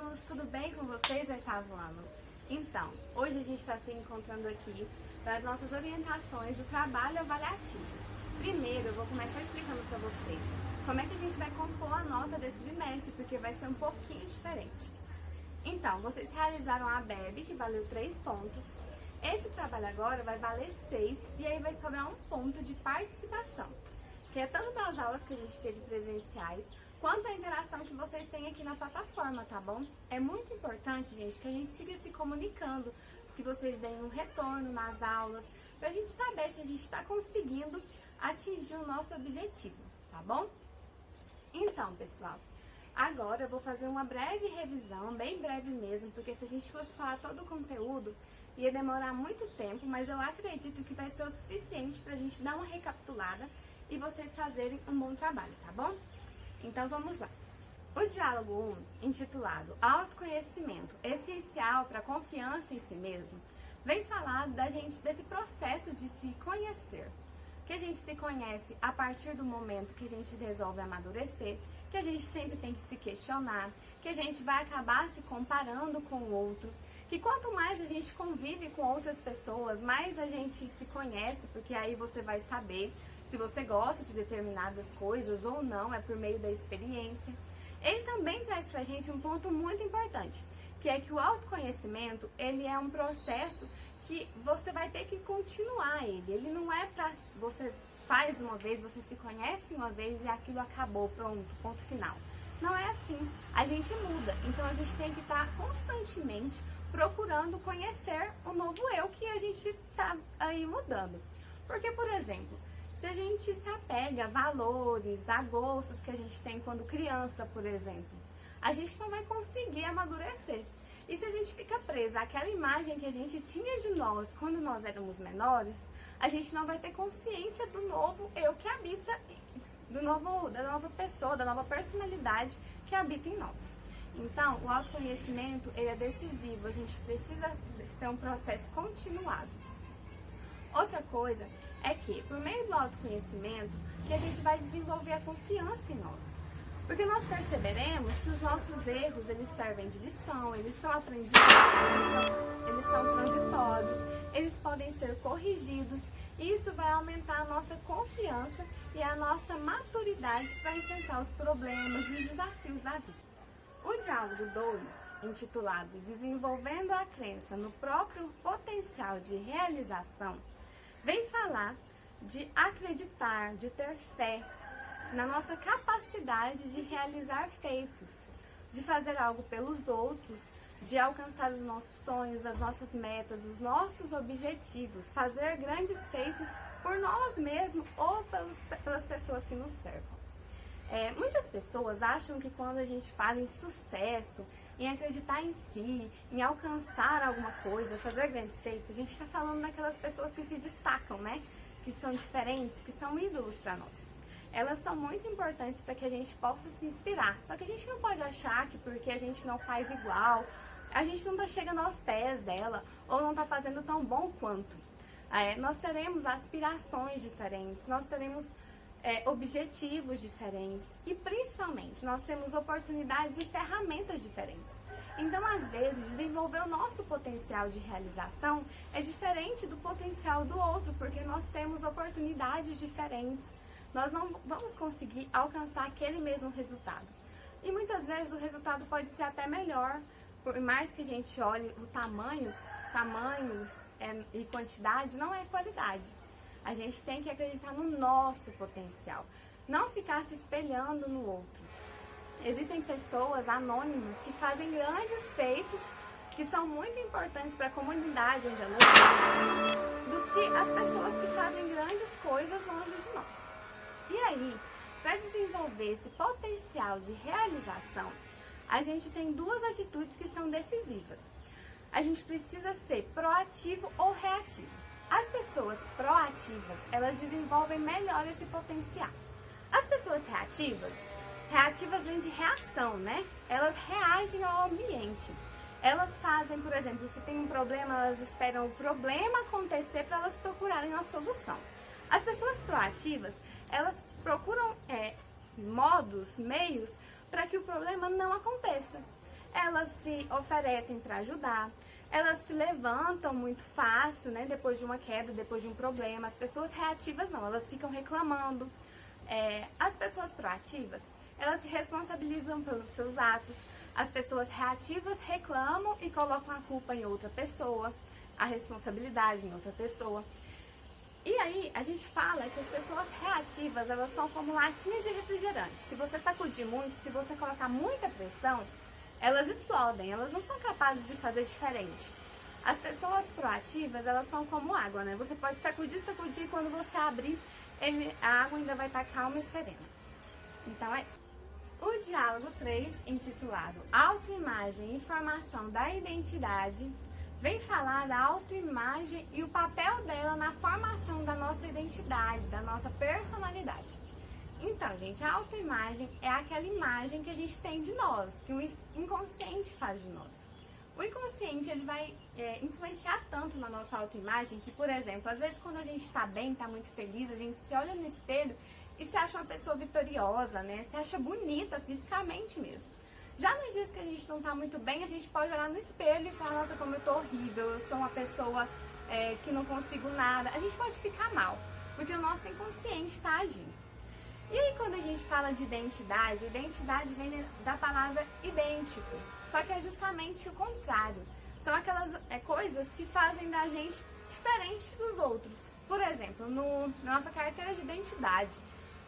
alunos, tudo bem com vocês, oitavo ano? Então, hoje a gente está se encontrando aqui para as nossas orientações do trabalho avaliativo. Primeiro, eu vou começar explicando para vocês como é que a gente vai compor a nota desse bimestre, porque vai ser um pouquinho diferente. Então, vocês realizaram a ABEB, que valeu 3 pontos. Esse trabalho agora vai valer 6 e aí vai sobrar um ponto de participação, que é tanto das aulas que a gente teve presenciais, quanto a interação que vocês têm aqui na plataforma, tá bom? É muito importante, gente, que a gente siga se comunicando, que vocês deem um retorno nas aulas, pra gente saber se a gente está conseguindo atingir o nosso objetivo, tá bom? Então, pessoal, agora eu vou fazer uma breve revisão, bem breve mesmo, porque se a gente fosse falar todo o conteúdo, ia demorar muito tempo, mas eu acredito que vai ser o suficiente pra gente dar uma recapitulada e vocês fazerem um bom trabalho, tá bom? Então vamos lá. O diálogo 1, intitulado Autoconhecimento Essencial para a Confiança em Si Mesmo, vem falar desse processo de se conhecer. Que a gente se conhece a partir do momento que a gente resolve amadurecer, que a gente sempre tem que se questionar, que a gente vai acabar se comparando com o outro, que quanto mais a gente convive com outras pessoas, mais a gente se conhece, porque aí você vai saber se você gosta de determinadas coisas ou não, é por meio da experiência. Ele também traz pra gente um ponto muito importante, que é que o autoconhecimento, ele é um processo que você vai ter que continuar ele não é pra você faz uma vez, você se conhece uma vez e aquilo acabou, pronto, ponto final. Não é assim, a gente muda, então a gente tem que estar constantemente procurando conhecer o novo eu que a gente tá aí mudando. Porque, por exemplo, se a gente se apega a valores, a gostos que a gente tem quando criança, por exemplo, a gente não vai conseguir amadurecer. E se a gente fica presa àquela imagem que a gente tinha de nós quando nós éramos menores, a gente não vai ter consciência do novo eu que habita, da nova pessoa, da nova personalidade que habita em nós. Então, o autoconhecimento, ele é decisivo, a gente precisa ser um processo continuado. Outra coisa é que, por meio do autoconhecimento, que a gente vai desenvolver a confiança em nós. Porque nós perceberemos que os nossos erros, eles servem de lição, eles são aprendizados, eles são transitórios, eles podem ser corrigidos, e isso vai aumentar a nossa confiança e a nossa maturidade para enfrentar os problemas e os desafios da vida. O diálogo 2, intitulado Desenvolvendo a Crença no Próprio Potencial de Realização, vem falar de acreditar, de ter fé na nossa capacidade de realizar feitos, de fazer algo pelos outros, de alcançar os nossos sonhos, as nossas metas, os nossos objetivos, fazer grandes feitos por nós mesmos ou pelas pessoas que nos cercam. Muitas pessoas acham que quando a gente fala em sucesso, em acreditar em si, em alcançar alguma coisa, fazer grandes feitos, a gente está falando daquelas pessoas que se destacam, né? Que são diferentes, que são ídolos para nós. Elas são muito importantes para que a gente possa se inspirar. Só que a gente não pode achar que porque a gente não faz igual, a gente não está chegando aos pés dela ou não está fazendo tão bom quanto. Nós teremos aspirações diferentes, nós teremos objetivos diferentes e principalmente nós temos oportunidades e ferramentas diferentes. Então, às vezes, desenvolver o nosso potencial de realização é diferente do potencial do outro, porque nós temos oportunidades diferentes. Nós não vamos conseguir alcançar aquele mesmo resultado. E muitas vezes o resultado pode ser até melhor, por mais que a gente olhe o tamanho e quantidade, não é qualidade. A gente tem que acreditar no nosso potencial, não ficar se espelhando no outro. Existem pessoas anônimas que fazem grandes feitos, que são muito importantes para a comunidade onde elas vivem, do que as pessoas que fazem grandes coisas longe de nós. E aí, para desenvolver esse potencial de realização, a gente tem 2 atitudes que são decisivas. A gente precisa ser proativo ou reativo. As pessoas proativas, elas desenvolvem melhor esse potencial. As pessoas reativas vêm de reação, né? Elas reagem ao ambiente. Elas fazem, por exemplo, se tem um problema, elas esperam o problema acontecer para elas procurarem a solução. As pessoas proativas, elas procuram meios para que o problema não aconteça. elas se oferecem para ajudar, elas se levantam muito fácil, né, depois de uma queda, depois de um problema. As pessoas reativas não, elas ficam reclamando. As pessoas proativas, elas se responsabilizam pelos seus atos. As pessoas reativas reclamam e colocam a culpa em outra pessoa, a responsabilidade em outra pessoa. E aí, a gente fala que as pessoas reativas, elas são como latinhas de refrigerante. Se você sacudir muito, se você colocar muita pressão, elas explodem, elas não são capazes de fazer diferente. As pessoas proativas, elas são como água, né? Você pode sacudir, e quando você abrir, a água ainda vai estar calma e serena. Então é isso. O diálogo 3, intitulado Autoimagem e Formação da Identidade, vem falar da autoimagem e o papel dela na formação da nossa identidade, da nossa personalidade. Então, gente, a autoimagem é aquela imagem que a gente tem de nós, que o inconsciente faz de nós. O inconsciente, ele vai influenciar tanto na nossa autoimagem que, por exemplo, às vezes quando a gente está bem, está muito feliz, a gente se olha no espelho e se acha uma pessoa vitoriosa, né? Se acha bonita fisicamente mesmo. Já nos dias que a gente não tá muito bem, a gente pode olhar no espelho e falar, nossa, como eu tô horrível, eu sou uma pessoa que não consigo nada. A gente pode ficar mal, porque o nosso inconsciente está agindo. E aí quando a gente fala de identidade, identidade vem da palavra idêntico, só que é justamente o contrário. São aquelas coisas que fazem da gente diferente dos outros. Por exemplo, na nossa carteira de identidade,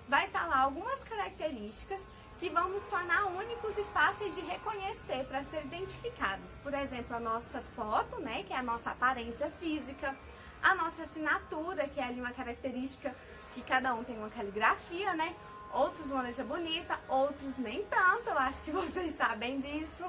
vai estar lá algumas características que vão nos tornar únicos e fáceis de reconhecer para ser identificados. Por exemplo, a nossa foto, né, que é a nossa aparência física, a nossa assinatura, que é ali uma característica que cada um tem uma caligrafia, né? Outros uma letra bonita, outros nem tanto, eu acho que vocês sabem disso.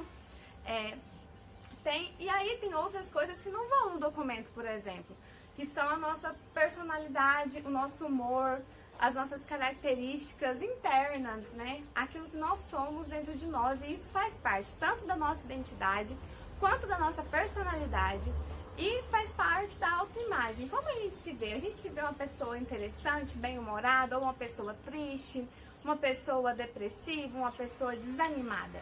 E aí tem outras coisas que não vão no documento, por exemplo, que são a nossa personalidade, o nosso humor, as nossas características internas, né? Aquilo que nós somos dentro de nós, e isso faz parte tanto da nossa identidade quanto da nossa personalidade e faz parte da autoimagem. Como a gente se vê? A gente se vê uma pessoa interessante, bem-humorada, ou uma pessoa triste, uma pessoa depressiva, uma pessoa desanimada.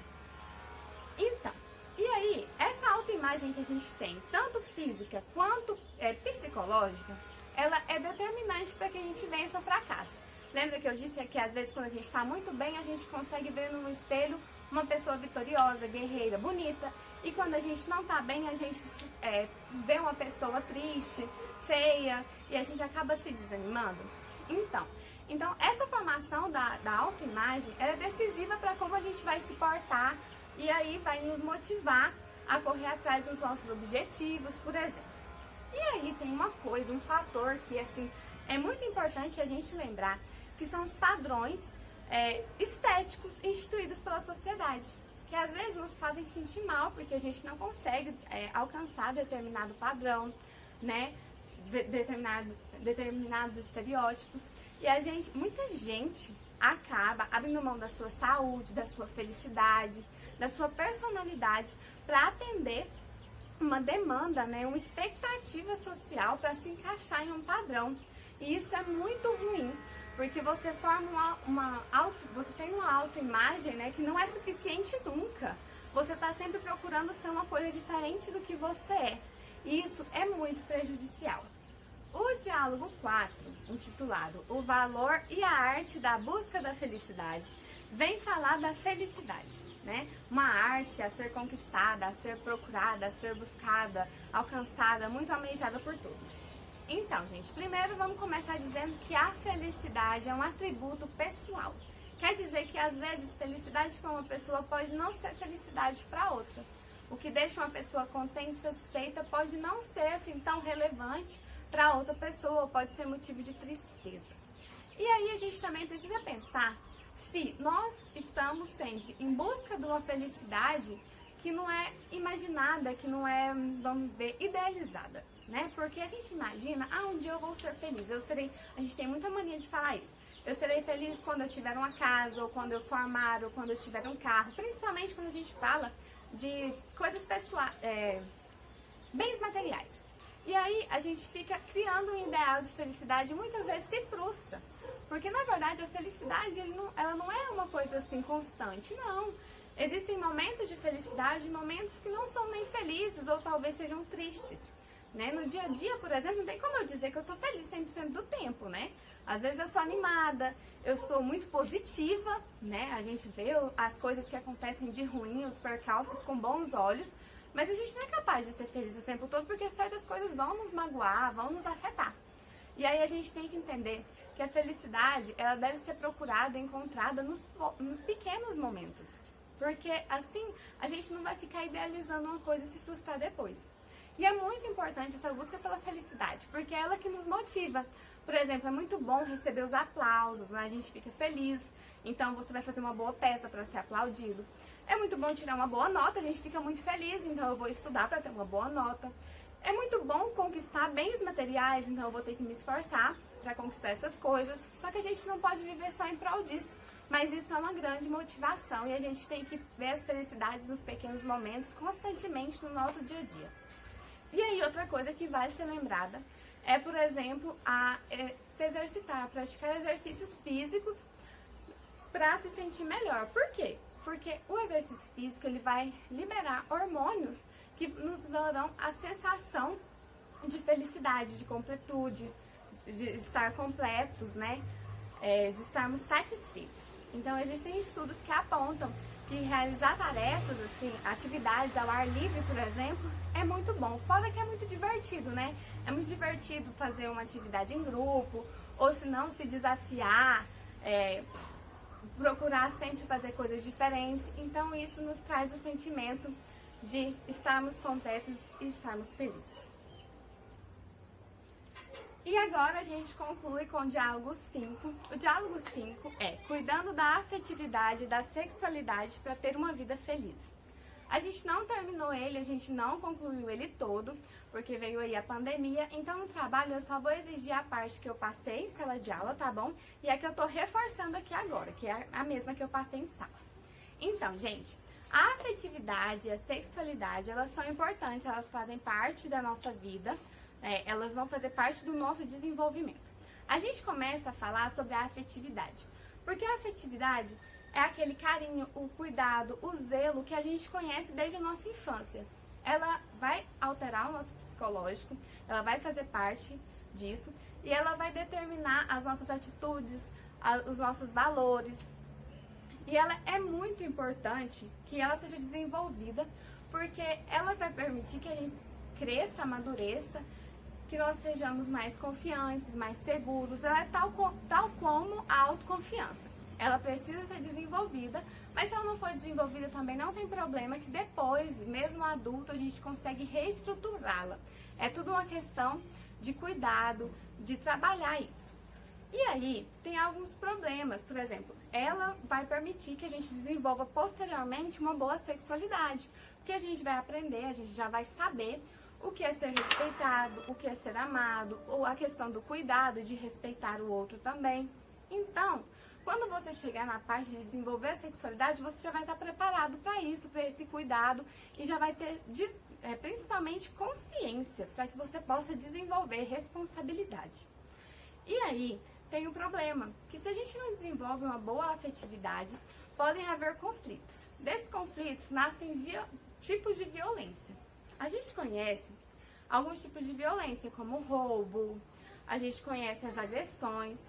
Então, e aí, essa autoimagem que a gente tem, tanto física quanto psicológica, ela é determinante para que a gente vença ou fracasse. Lembra que eu disse que às vezes quando a gente está muito bem, a gente consegue ver no espelho uma pessoa vitoriosa, guerreira, bonita. E quando a gente não está bem, a gente vê uma pessoa triste, feia, e a gente acaba se desanimando. Então essa formação da autoimagem é decisiva para como a gente vai se portar, e aí vai nos motivar a correr atrás dos nossos objetivos, por exemplo. E aí tem uma coisa, um fator que assim é muito importante a gente lembrar, que são os padrões estéticos instituídos pela sociedade, que às vezes nos fazem sentir mal, porque a gente não consegue alcançar determinado padrão, né? Determinados estereótipos. E muita gente acaba abrindo mão da sua saúde, da sua felicidade, da sua personalidade para atender uma demanda, né, uma expectativa social para se encaixar em um padrão. E isso é muito ruim, porque você forma você tem uma autoimagem, né, que não é suficiente nunca. Você está sempre procurando ser uma coisa diferente do que você é. E isso é muito prejudicial. O diálogo 4, intitulado O Valor e a Arte da Busca da Felicidade, vem falar da felicidade, né? Uma arte a ser conquistada, a ser procurada, a ser buscada, alcançada, muito almejada por todos. Então, gente, primeiro vamos começar dizendo que a felicidade é um atributo pessoal. Quer dizer que às vezes felicidade para uma pessoa pode não ser felicidade para outra. O que deixa uma pessoa contente e satisfeita pode não ser assim tão relevante para outra pessoa, pode ser motivo de tristeza. E aí a gente também precisa pensar se nós estamos sempre em busca de uma felicidade que não é imaginada, que não é, vamos ver, idealizada, né? Porque a gente imagina, um dia eu vou ser feliz, a gente tem muita mania de falar isso. Eu serei feliz quando eu tiver uma casa, ou quando eu formar, ou quando eu tiver um carro, principalmente quando a gente fala de coisas pessoais, bens materiais. E aí a gente fica criando um ideal de felicidade e muitas vezes se frustra. Porque na verdade a felicidade ela não é uma coisa assim constante, não. Existem momentos de felicidade e momentos que não são nem felizes ou talvez sejam tristes, né? No dia a dia, por exemplo, não tem como eu dizer que eu sou feliz 100% do tempo, né? Às vezes eu sou animada, eu sou muito positiva, né? A gente vê as coisas que acontecem de ruim, os percalços com bons olhos, mas a gente não é capaz de ser feliz o tempo todo porque certas coisas vão nos magoar, vão nos afetar. E aí a gente tem que entender que a felicidade, ela deve ser procurada, encontrada nos pequenos momentos. Porque assim a gente não vai ficar idealizando uma coisa e se frustrar depois. E é muito importante essa busca pela felicidade, porque é ela que nos motiva. Por exemplo, é muito bom receber os aplausos, né? A gente fica feliz, então você vai fazer uma boa peça para ser aplaudido. É muito bom tirar uma boa nota, a gente fica muito feliz, então eu vou estudar para ter uma boa nota. É muito bom conquistar bens materiais, então eu vou ter que me esforçar para conquistar essas coisas. Só que a gente não pode viver só em prol disso. Mas isso é uma grande motivação e a gente tem que ver as felicidades nos pequenos momentos constantemente no nosso dia a dia. E aí outra coisa que vale ser lembrada é, por exemplo, se exercitar, praticar exercícios físicos para se sentir melhor. Por quê? Porque o exercício físico ele vai liberar hormônios que nos darão a sensação de felicidade, de completude, de estar completos, né? De estarmos satisfeitos. Então existem estudos que apontam que realizar tarefas, assim, atividades ao ar livre, por exemplo, é muito bom. Fora que é muito divertido, né? É muito divertido fazer uma atividade em grupo, ou se não, se desafiar, procurar sempre fazer coisas diferentes. Então isso nos traz o sentimento de estarmos completos e estarmos felizes. E agora a gente conclui com o diálogo 5. O diálogo 5 é cuidando da afetividade e da sexualidade para ter uma vida feliz. A gente não terminou ele, a gente não concluiu ele todo, porque veio aí a pandemia. Então no trabalho eu só vou exigir a parte que eu passei em sala de aula, tá bom? E a que eu tô reforçando aqui agora, que é a mesma que eu passei em sala. Então, gente, a afetividade e a sexualidade, elas são importantes, elas fazem parte da nossa vida. Elas vão fazer parte do nosso desenvolvimento. A gente começa a falar sobre a afetividade, porque a afetividade é aquele carinho, o cuidado, o zelo que a gente conhece desde a nossa infância. Ela vai alterar o nosso psicológico, ela vai fazer parte disso e ela vai determinar as nossas atitudes, os nossos valores. E ela é muito importante que ela seja desenvolvida, porque ela vai permitir que a gente cresça, amadureça, que nós sejamos mais confiantes, mais seguros. Ela é tal como a autoconfiança. Ela precisa ser desenvolvida, mas se ela não for desenvolvida também não tem problema, que depois, mesmo adulto, a gente consegue reestruturá-la. É tudo uma questão de cuidado, de trabalhar isso. E aí, tem alguns problemas. Por exemplo, ela vai permitir que a gente desenvolva posteriormente uma boa sexualidade, porque a gente vai aprender, a gente já vai saber o que é ser respeitado, o que é ser amado, ou a questão do cuidado, de respeitar o outro também. Então, quando você chegar na parte de desenvolver a sexualidade, você já vai estar preparado para isso, para esse cuidado, e já vai ter principalmente consciência, para que você possa desenvolver responsabilidade. E aí, tem um problema, que se a gente não desenvolve uma boa afetividade, podem haver conflitos. Desses conflitos nascem tipos de violência. A gente conhece alguns tipos de violência, como o roubo, a gente conhece as agressões.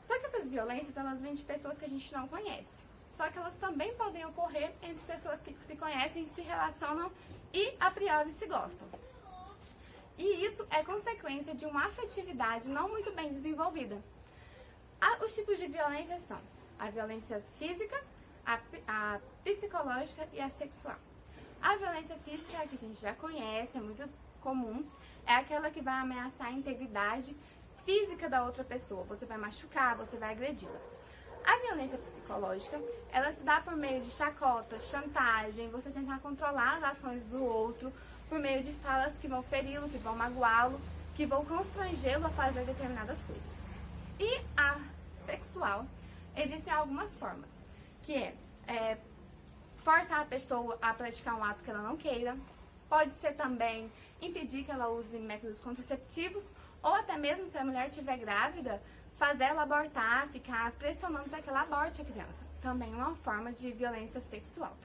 Só que essas violências, elas vêm de pessoas que a gente não conhece. Só que elas também podem ocorrer entre pessoas que se conhecem, se relacionam e a priori se gostam. E isso é consequência de uma afetividade não muito bem desenvolvida. Os tipos de violência são a violência física, a psicológica e a sexual. A violência física, que a gente já conhece, é muito comum, é aquela que vai ameaçar a integridade física da outra pessoa. Você vai machucar, você vai agredi-la. A violência psicológica, ela se dá por meio de chacotas, chantagem, você tentar controlar as ações do outro, por meio de falas que vão feri-lo, que vão magoá-lo, que vão constrangê-lo a fazer determinadas coisas. E a sexual, existem algumas formas, que é forçar a pessoa a praticar um ato que ela não queira, pode ser também impedir que ela use métodos contraceptivos, ou até mesmo se a mulher estiver grávida, fazer ela abortar, ficar pressionando para que ela aborte a criança. Também uma forma de violência sexual.